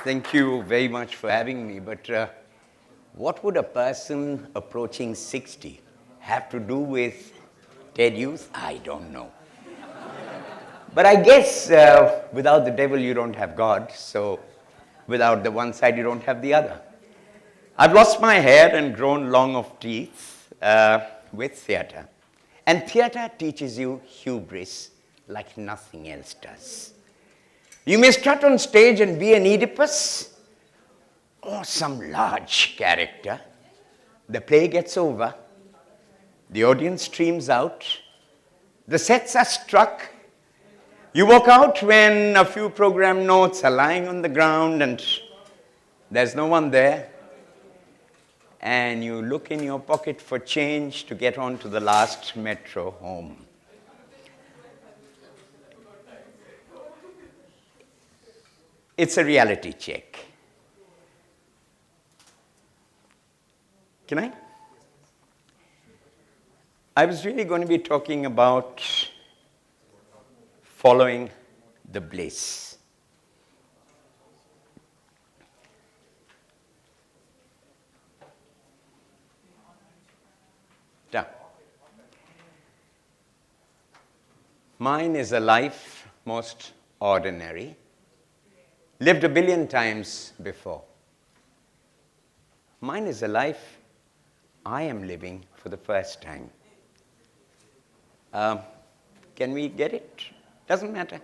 Thank you very much for having me. But what would a person approaching 60 have to do with TED Youth? I don't know. But I guess without the devil, you don't have God. So without the one side, you don't have the other. I've lost my hair and grown long of teeth with theatre. And theatre teaches you hubris like nothing else does. You may strut on stage and be an Oedipus or some large character. The play gets over. The audience streams out. The sets are struck. You walk out when a few program notes are lying on the ground and there's no one there. And you look in your pocket for change to get on to the last metro home. It's a reality check. Can I? I was really going to be talking about following the bliss. Yeah. Mine is a life most ordinary, lived a billion times before. Mine is a life I am living for the first time. Can we get it? Doesn't matter.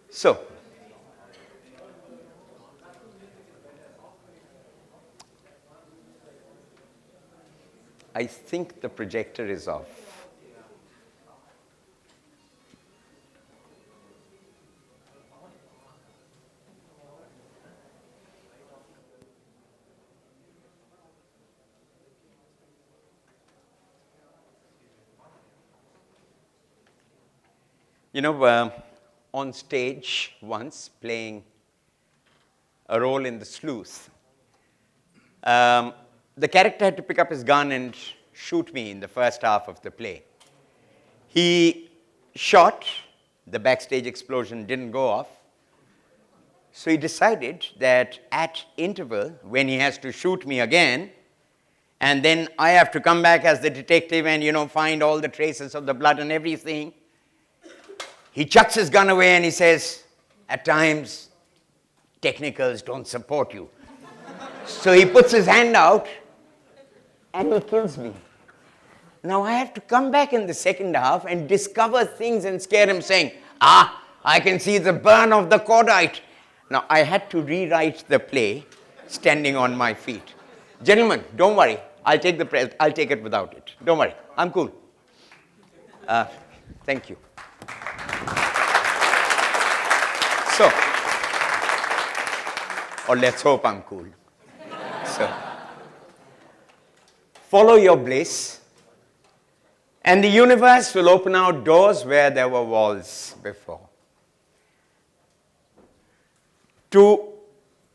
So, I think the projector is off. You know, on stage once, playing a role in The Sleuth, the character had to pick up his gun and shoot me in the first half of the play. He shot, the backstage explosion didn't go off, so he decided that at interval, when he has to shoot me again, and then I have to come back as the detective and, find all the traces of the blood and everything, he chucks his gun away and he says, at times, technicals don't support you. So he puts his hand out and he kills me. Now I have to come back in the second half and discover things and scare him saying, I can see the burn of the cordite. Now I had to rewrite the play standing on my feet. Gentlemen, don't worry. I'll take it without it. Don't worry. I'm cool. Thank you. So, or let's hope I'm cool. So, follow your bliss, and the universe will open out doors where there were walls before. To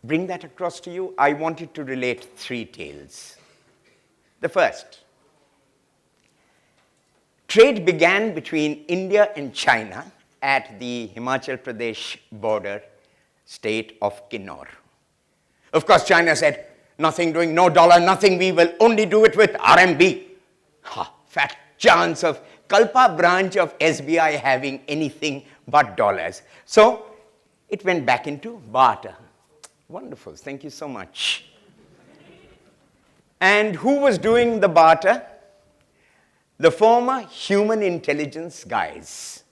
bring that across to you, I wanted to relate 3 tales. The first, trade began between India and China at the Himachal Pradesh border state of Kinnaur. Of course, China said, nothing doing, no dollar, nothing, we will only do it with RMB. Fat chance of Kalpa branch of SBI having anything but dollars. So it went back into barter. Wonderful, thank you so much. And who was doing the barter? The former human intelligence guys,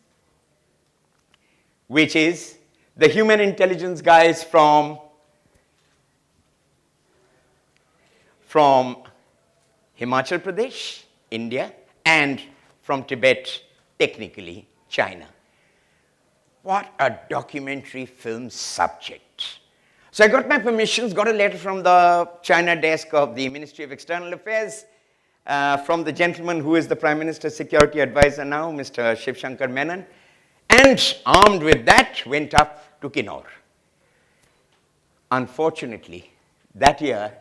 which is the human intelligence guys from Himachal Pradesh, India, and from Tibet, technically China. What a documentary film subject. So I got my permissions, got a letter from the China desk of the Ministry of External Affairs, from the gentleman who is the Prime Minister's security advisor now, Mr. Shiv Shankar Menon, and armed with that, went up to Kinnaur. Unfortunately, that year,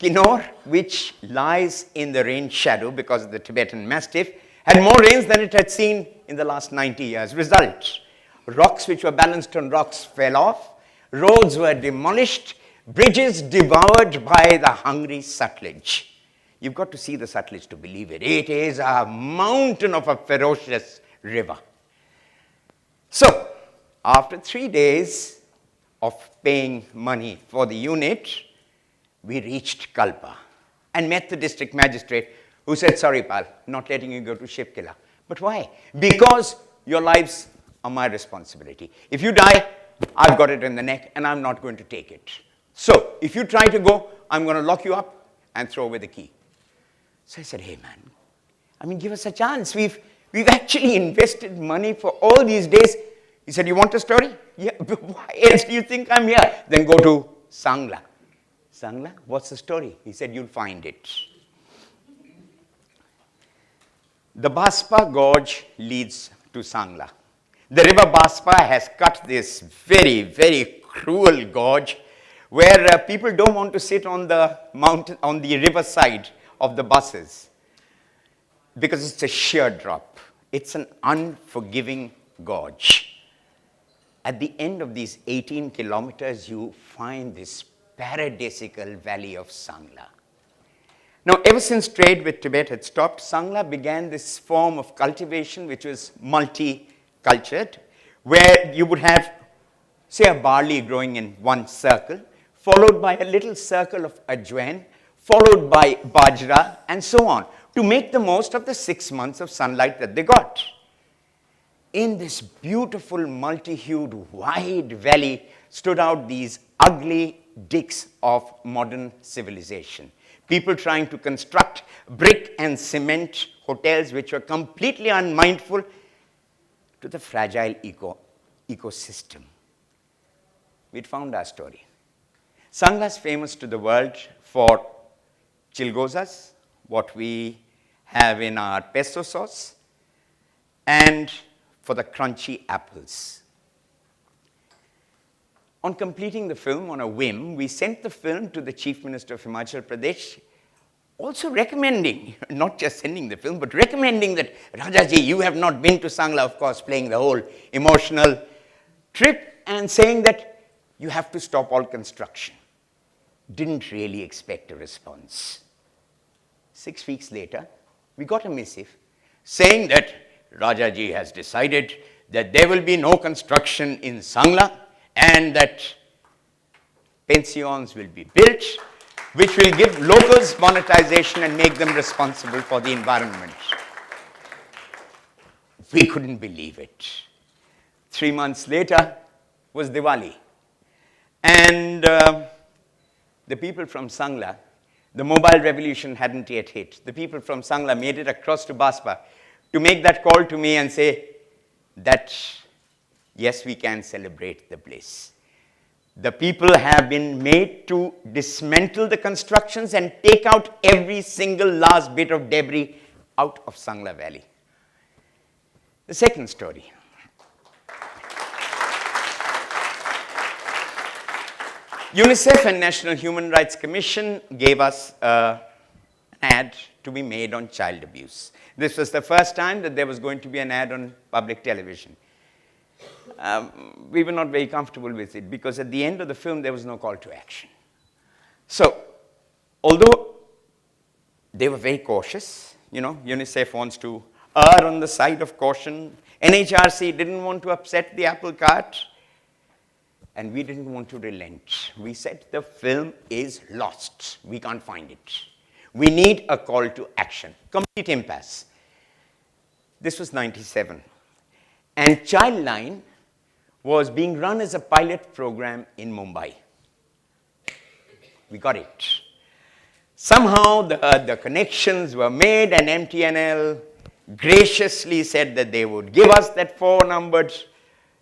Kinnaur, which lies in the rain shadow because of the Tibetan Mastiff, had more rains than it had seen in the last 90 years. Result, rocks which were balanced on rocks fell off, roads were demolished, bridges devoured by the hungry Sutlej. You've got to see the Sutlej to believe it. It is a mountain of a ferocious river. So, after 3 days of paying money for the unit, we reached Kalpa and met the district magistrate who said, sorry, pal, not letting you go to Shivkila. But why? Because your lives are my responsibility. If you die, I've got it in the neck and I'm not going to take it. So, if you try to go, I'm going to lock you up and throw away the key. So I said, hey man, give us a chance. We've actually invested money for all these days. He said, you want a story? Yeah, but why else do you think I'm here? Then go to Sangla. Sangla, what's the story? He said, you'll find it. The Baspa Gorge leads to Sangla. The river Baspa has cut this very, very cruel gorge where people don't want to sit on the mountain, on the river side of the buses because it's a sheer drop. It's an unforgiving gorge. At the end of these 18 kilometers, you find this paradisical valley of Sangla. Now, ever since trade with Tibet had stopped, Sangla began this form of cultivation which was multi-cultured, where you would have, say, a barley growing in one circle, followed by a little circle of ajwain, followed by bajra, and so on, to make the most of the 6 months of sunlight that they got. In this beautiful, multi-hued, wide valley stood out these ugly dicks of modern civilization. People trying to construct brick and cement hotels which were completely unmindful to the fragile ecosystem. We'd found our story. Sangla is famous to the world for chilgozas, what we have in our pesto sauce, and for the crunchy apples. On completing the film on a whim, we sent the film to the Chief Minister of Himachal Pradesh, also recommending, not just sending the film, but recommending that, Rajaji, you have not been to Sangla, of course, playing the whole emotional trip, and saying that you have to stop all construction. Didn't really expect a response. 6 weeks later, we got a missive saying that Rajaji has decided that there will be no construction in Sangla and that pensions will be built, which will give locals monetization and make them responsible for the environment. We couldn't believe it. 3 months later was Diwali. And the people from Sangla, the mobile revolution hadn't yet hit. The people from Sangla made it across to Baspa to make that call to me and say that, yes, we can celebrate the Bliss. The people have been made to dismantle the constructions and take out every single last bit of debris out of Sangla Valley. The second story. UNICEF and National Human Rights Commission gave us an ad to be made on child abuse. This was the first time that there was going to be an ad on public television. We were not very comfortable with it because at the end of the film there was no call to action. So, although they were very cautious, UNICEF wants to err on the side of caution, NHRC didn't want to upset the apple cart, and we didn't want to relent. We said the film is lost. We can't find it. We need a call to action. Complete impasse. This was 97. And Childline was being run as a pilot program in Mumbai. We got it. Somehow the connections were made and MTNL graciously said that they would give us that 4-numbered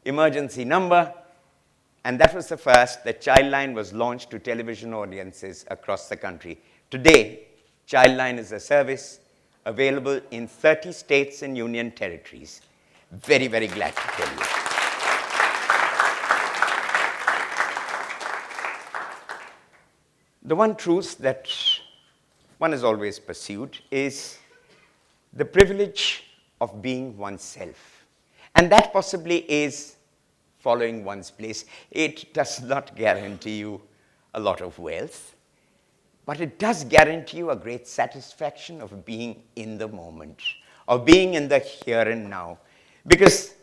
emergency number. And that was the first that Childline was launched to television audiences across the country. Today, Childline is a service available in 30 states and union territories. Very, very glad to tell you. The one truth that one has always pursued is the privilege of being oneself. And that possibly is following one's bliss. It does not guarantee you a lot of wealth, but it does guarantee you a great satisfaction of being in the moment, of being in the here and now. Because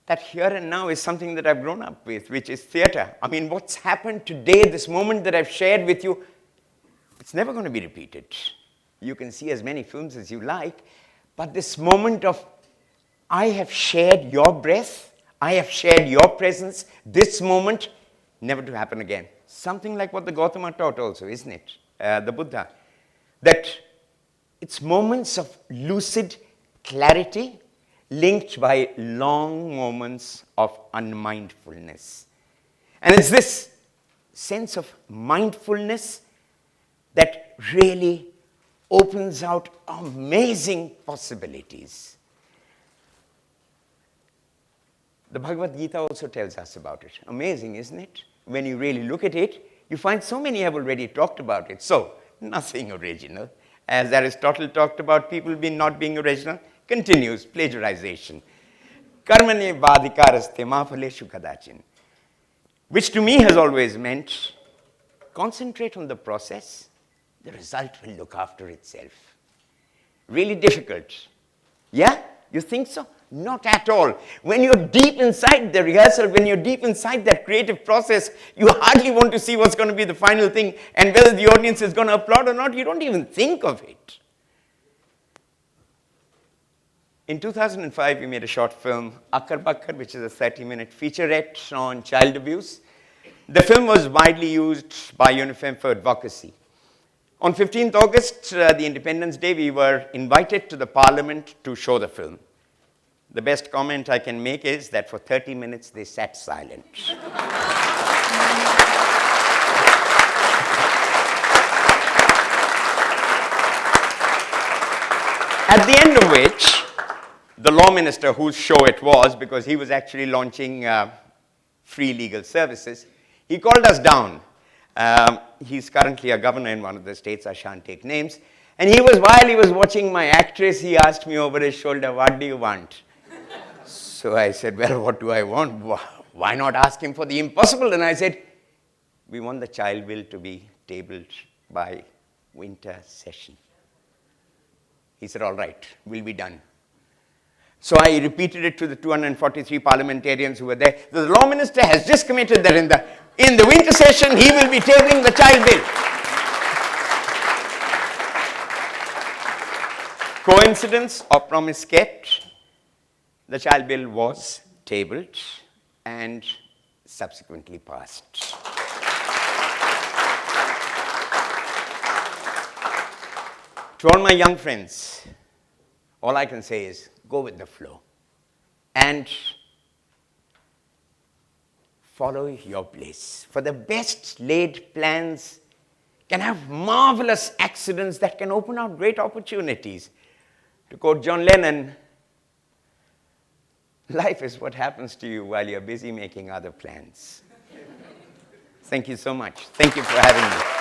that here and now is something that I've grown up with, which is theater. I mean, what's happened today, this moment that I've shared with you, it's never going to be repeated. You can see as many films as you like, but this moment of, I have shared your breath, I have shared your presence, this moment, never to happen again. Something like what the Gautama taught also, isn't it? The Buddha. That it's moments of lucid clarity linked by long moments of unmindfulness. And it's this sense of mindfulness that really opens out amazing possibilities. The Bhagavad Gita also tells us about it. Amazing, isn't it? When you really look at it, you find so many have already talked about it. So, nothing original. As Aristotle talked about people not being original, continues plagiarization. Karmane vadikaraste ma phaleshu kadachin. Which to me has always meant, concentrate on the process, the result will look after itself. Really difficult. Yeah? You think so? Not at all. When you're deep inside the rehearsal, when you're deep inside that creative process, you hardly want to see what's going to be the final thing and whether the audience is going to applaud or not. You don't even think of it. In 2005, we made a short film, Akkar Bakkar, which is a 30-minute featurette on child abuse. The film was widely used by UNIFEM for advocacy. On 15th August, the Independence Day, we were invited to the Parliament to show the film. The best comment I can make is that for 30 minutes they sat silent. At the end of which, the law minister, whose show it was, because he was actually launching free legal services, he called us down. He's currently a governor in one of the states, I shan't take names. And while he was watching my actress, he asked me over his shoulder, what do you want? So I said, well, what do I want? Why not ask him for the impossible? And I said, we want the child bill to be tabled by winter session. He said, all right, we'll be done. So I repeated it to the 243 parliamentarians who were there. The law minister has just committed that in the winter session, he will be tabling the child bill. Coincidence or promise kept? The child bill was tabled and subsequently passed. To all my young friends, all I can say is go with the flow and follow your bliss. For the best laid plans can have marvelous accidents that can open out great opportunities. To quote John Lennon, life is what happens to you while you're busy making other plans. Thank you so much. Thank you for having me.